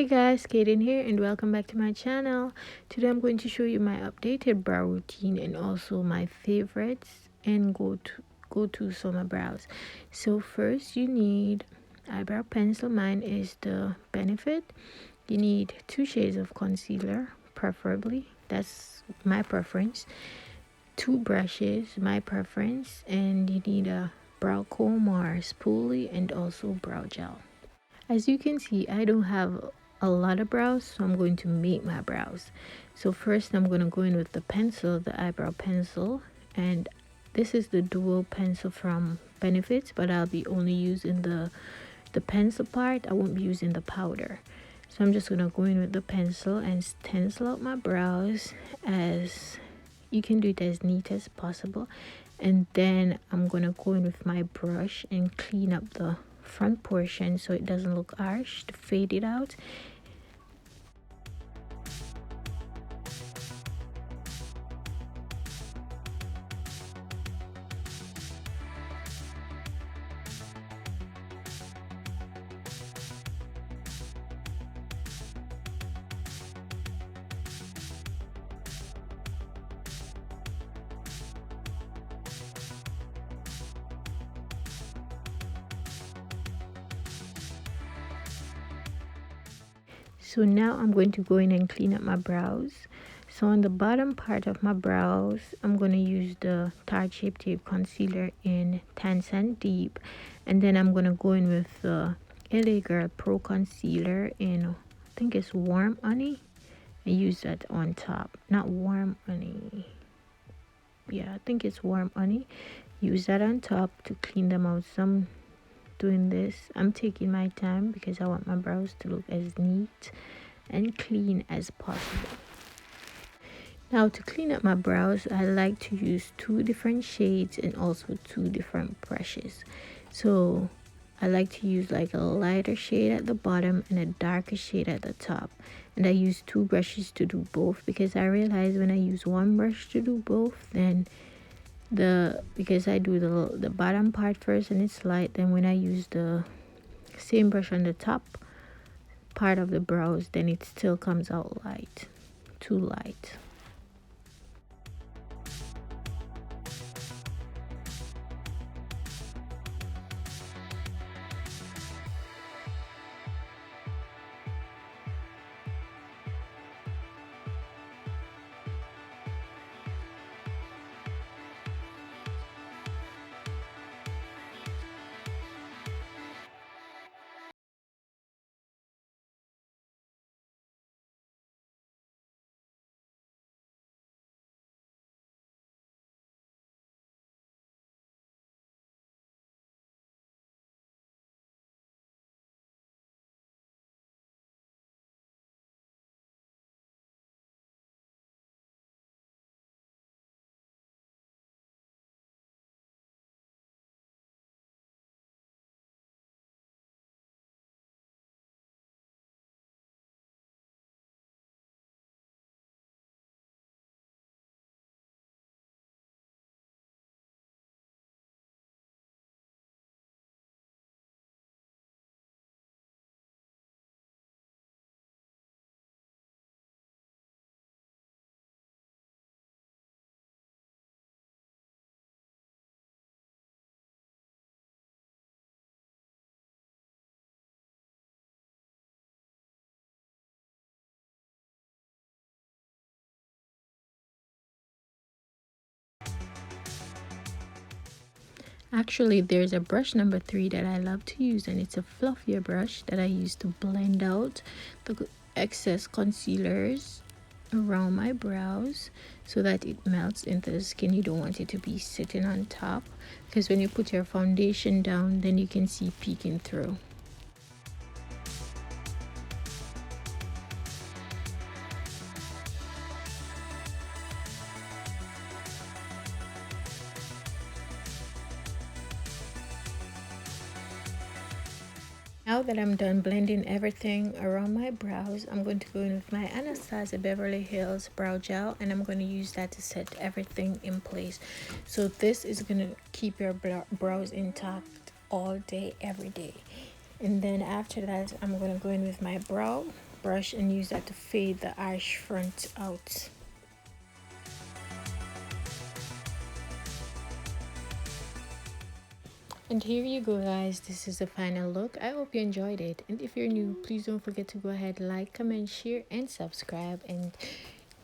Hey guys, Kaden here and welcome back to my channel. Today I'm going to show you my updated brow routine and also my favorites and go to summer brows. So first you need eyebrow pencil. Mine is the Benefit. You need 2 shades of concealer, preferably. That's my preference. 2 brushes, my preference, and you need a brow comb or spoolie and also brow gel. As you can see, I don't have a lot of brows, so I'm going to make my brows. So first I'm going to go in with the pencil, the eyebrow pencil, and this is the dual pencil from Benefits, but I'll be only using the pencil part. I won't be using the powder. So I'm just going to go in with the pencil and stencil out my brows. As you can do it as neat as possible, and then I'm going to go in with my brush and clean up the front portion so it doesn't look harsh, to fade it out. So now I'm going to go in and clean up my brows. So on the bottom part of my brows, I'm going to use the Tarte Shape Tape Concealer in Tan Sand Deep. And then I'm going to go in with the Girl Pro Concealer in, I think it's Warm Honey. I use that on top. Not Warm Honey. Yeah, I think it's Warm Honey. Use that on top to clean them out. Some doing this, I'm taking my time because I want my brows to look as neat and clean as possible. Now to clean up my brows, I like to use 2 different shades and also 2 different brushes. So I like to use like a lighter shade at the bottom and a darker shade at the top, and I use 2 brushes to do both because I realize when I use 1 brush to do both, then because I do the bottom part first and it's light, then when I use the same brush on the top part of the brows, then it still comes out light, too light. Actually, there's a brush number 3 that I love to use, and it's a fluffier brush that I use to blend out the excess concealers around my brows so that it melts into the skin. You don't want it to be sitting on top, because when you put your foundation down, then you can see peeking through. Now that I'm done blending everything around my brows, I'm going to go in with my Anastasia Beverly Hills brow gel, and I'm going to use that to set everything in place. So this is going to keep your brows intact all day, every day. And then after that, I'm going to go in with my brow brush and use that to fade the harsh front out. And here you go, guys. This is the final look. I hope you enjoyed it. And if you're new, please don't forget to go ahead, like, comment, share, and subscribe. And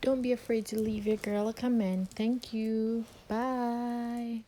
don't be afraid to leave your girl a comment. Thank you. Bye.